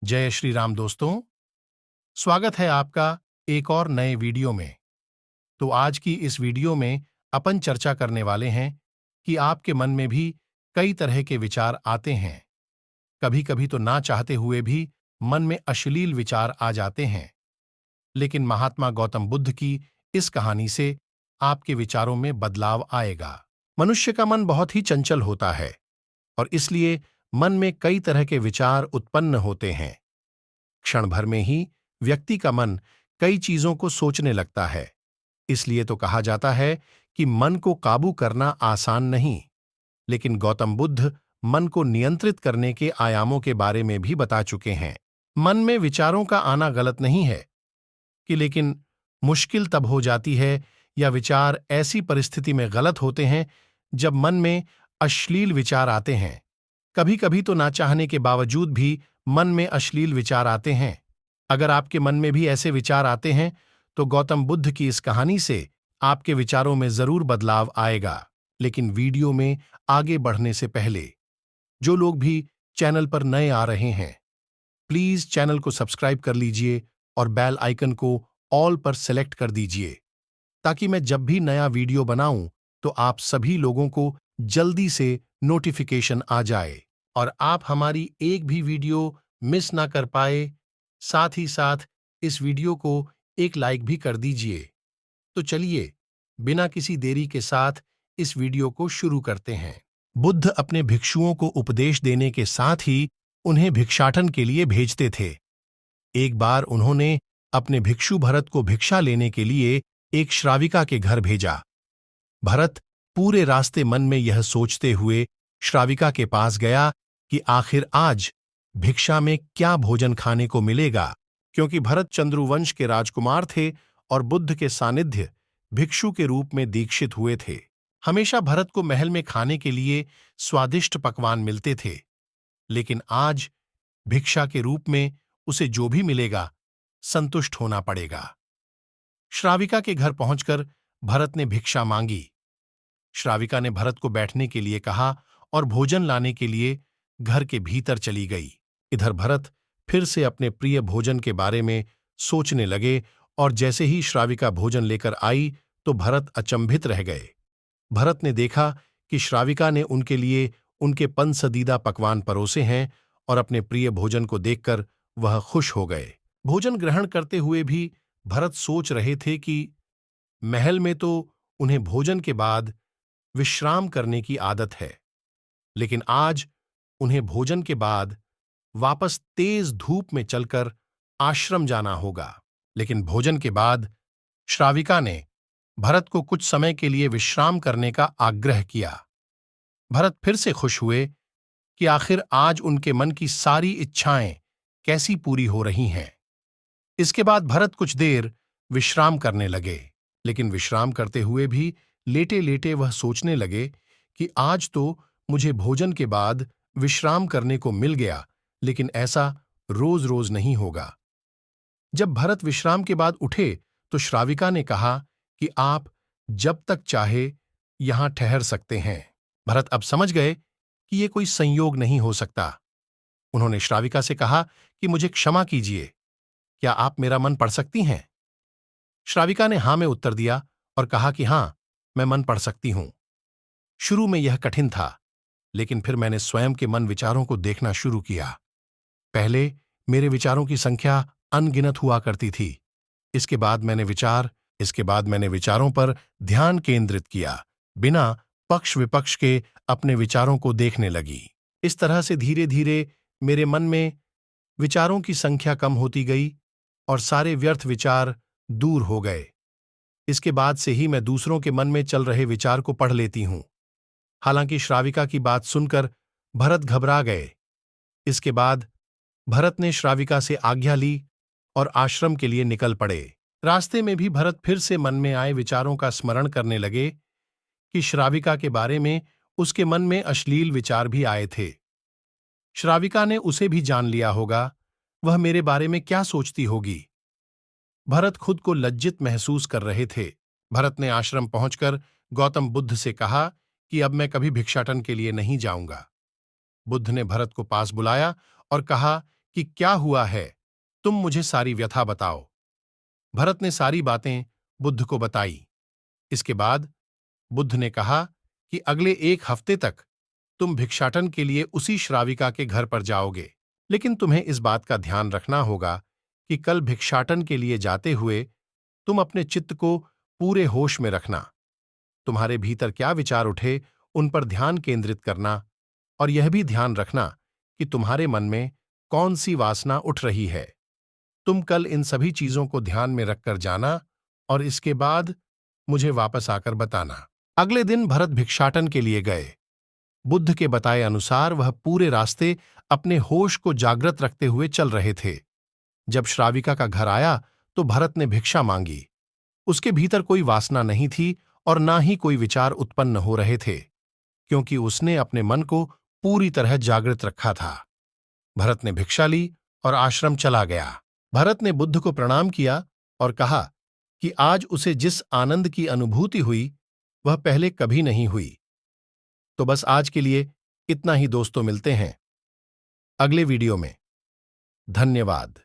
जय श्री राम दोस्तों। स्वागत है आपका एक और नए वीडियो में। तो आज की इस वीडियो में अपन चर्चा करने वाले हैं कि आपके मन में भी कई तरह के विचार आते हैं। कभी कभी तो ना चाहते हुए भी मन में अश्लील विचार आ जाते हैं। लेकिन महात्मा गौतम बुद्ध की इस कहानी से आपके विचारों में बदलाव आएगा। मनुष्य का मन बहुत ही चंचल होता है और इसलिए मन में कई तरह के विचार उत्पन्न होते हैं। क्षण भर में ही व्यक्ति का मन कई चीजों को सोचने लगता है। इसलिए तो कहा जाता है कि मन को काबू करना आसान नहीं। लेकिन गौतम बुद्ध मन को नियंत्रित करने के आयामों के बारे में भी बता चुके हैं। मन में विचारों का आना गलत नहीं है लेकिन मुश्किल तब हो जाती है या विचार ऐसी परिस्थिति में गलत होते हैं जब मन में अश्लील विचार आते हैं। कभी कभी तो ना चाहने के बावजूद भी मन में अश्लील विचार आते हैं। अगर आपके मन में भी ऐसे विचार आते हैं तो गौतम बुद्ध की इस कहानी से आपके विचारों में जरूर बदलाव आएगा। लेकिन वीडियो में आगे बढ़ने से पहले जो लोग भी चैनल पर नए आ रहे हैं, प्लीज चैनल को सब्सक्राइब कर लीजिए और बेल आइकन को ऑल पर सेलेक्ट कर दीजिए ताकि मैं जब भी नया वीडियो बनाऊं तो आप सभी लोगों को जल्दी से नोटिफिकेशन आ जाए और आप हमारी एक भी वीडियो मिस ना कर पाए। साथ ही साथ इस वीडियो को एक लाइक भी कर दीजिए। तो चलिए बिना किसी देरी के साथ इस वीडियो को शुरू करते हैं। बुद्ध अपने भिक्षुओं को उपदेश देने के साथ ही उन्हें भिक्षाटन के लिए भेजते थे। एक बार उन्होंने अपने भिक्षु भरत को भिक्षा लेने के लिए एक श्राविका के घर भेजा। भरत पूरे रास्ते मन में यह सोचते हुए श्राविका के पास गया कि आखिर आज भिक्षा में क्या भोजन खाने को मिलेगा, क्योंकि भरत चंद्रुवंश के राजकुमार थे और बुद्ध के सानिध्य भिक्षु के रूप में दीक्षित हुए थे। हमेशा भरत को महल में खाने के लिए स्वादिष्ट पकवान मिलते थे, लेकिन आज भिक्षा के रूप में उसे जो भी मिलेगा संतुष्ट होना पड़ेगा। श्राविका के घर पहुंचकर भरत ने भिक्षा मांगी। श्राविका ने भरत को बैठने के लिए कहा और भोजन लाने के लिए घर के भीतर चली गई। इधर भरत फिर से अपने प्रिय भोजन के बारे में सोचने लगे और जैसे ही श्राविका भोजन लेकर आई तो भरत अचंभित रह गए। भरत ने देखा कि श्राविका ने उनके लिए उनके पसंदीदा पकवान परोसे हैं और अपने प्रिय भोजन को देखकर वह खुश हो गए। भोजन ग्रहण करते हुए भी भरत सोच रहे थे कि महल में तो उन्हें भोजन के बाद विश्राम करने की आदत है, लेकिन आज उन्हें भोजन के बाद वापस तेज धूप में चलकर आश्रम जाना होगा। लेकिन भोजन के बाद श्राविका ने भरत को कुछ समय के लिए विश्राम करने का आग्रह किया। भरत फिर से खुश हुए कि आखिर आज उनके मन की सारी इच्छाएं कैसी पूरी हो रही हैं। इसके बाद भरत कुछ देर विश्राम करने लगे, लेकिन विश्राम करते हुए भी लेटे लेटे वह सोचने लगे कि आज तो मुझे भोजन के बाद विश्राम करने को मिल गया, लेकिन ऐसा रोज रोज नहीं होगा। जब भरत विश्राम के बाद उठे तो श्राविका ने कहा कि आप जब तक चाहे यहां ठहर सकते हैं। भरत अब समझ गए कि यह कोई संयोग नहीं हो सकता। उन्होंने श्राविका से कहा कि मुझे क्षमा कीजिए, क्या आप मेरा मन पढ़ सकती हैं? श्राविका ने हां में उत्तर दिया और कहा कि हां, मैं मन पढ़ सकती हूं। शुरू में यह कठिन था, लेकिन फिर मैंने स्वयं के मन विचारों को देखना शुरू किया। पहले मेरे विचारों की संख्या अनगिनत हुआ करती थी। इसके बाद मैंने विचारों पर ध्यान केंद्रित किया, बिना पक्ष विपक्ष के अपने विचारों को देखने लगी। इस तरह से धीरे धीरे मेरे मन में विचारों की संख्या कम होती गई और सारे व्यर्थ विचार दूर हो गए। इसके बाद से ही मैं दूसरों के मन में चल रहे विचार को पढ़ लेती हूं। हालांकि श्राविका की बात सुनकर भरत घबरा गए। इसके बाद भरत ने श्राविका से आज्ञा ली और आश्रम के लिए निकल पड़े। रास्ते में भी भरत फिर से मन में आए विचारों का स्मरण करने लगे कि श्राविका के बारे में उसके मन में अश्लील विचार भी आए थे। श्राविका ने उसे भी जान लिया होगा, वह मेरे बारे में क्या सोचती होगी। भरत खुद को लज्जित महसूस कर रहे थे। भरत ने आश्रम पहुंचकर गौतम बुद्ध से कहा कि अब मैं कभी भिक्षाटन के लिए नहीं जाऊंगा। बुद्ध ने भरत को पास बुलाया और कहा कि क्या हुआ है, तुम मुझे सारी व्यथा बताओ। भरत ने सारी बातें बुद्ध को बताई। इसके बाद बुद्ध ने कहा कि अगले 1 हफ्ते तक तुम भिक्षाटन के लिए उसी श्राविका के घर पर जाओगे, लेकिन तुम्हें इस बात का ध्यान रखना होगा कि कल भिक्षाटन के लिए जाते हुए तुम अपने चित्त को पूरे होश में रखना। तुम्हारे भीतर क्या विचार उठे, उन पर ध्यान केंद्रित करना, और यह भी ध्यान रखना कि तुम्हारे मन में कौन सी वासना उठ रही है। तुम कल इन सभी चीजों को ध्यान में रखकर जाना और इसके बाद मुझे वापस आकर बताना। अगले दिन भरत भिक्षाटन के लिए गए। बुद्ध के बताए अनुसार वह पूरे रास्ते अपने होश को जागृत रखते हुए चल रहे थे। जब श्राविका का घर आया तो भरत ने भिक्षा मांगी। उसके भीतर कोई वासना नहीं थी और ना ही कोई विचार उत्पन्न हो रहे थे, क्योंकि उसने अपने मन को पूरी तरह जागृत रखा था। भरत ने भिक्षा ली और आश्रम चला गया। भरत ने बुद्ध को प्रणाम किया और कहा कि आज उसे जिस आनंद की अनुभूति हुई वह पहले कभी नहीं हुई। तो बस आज के लिए इतना ही दोस्तों, मिलते हैं अगले वीडियो में। धन्यवाद।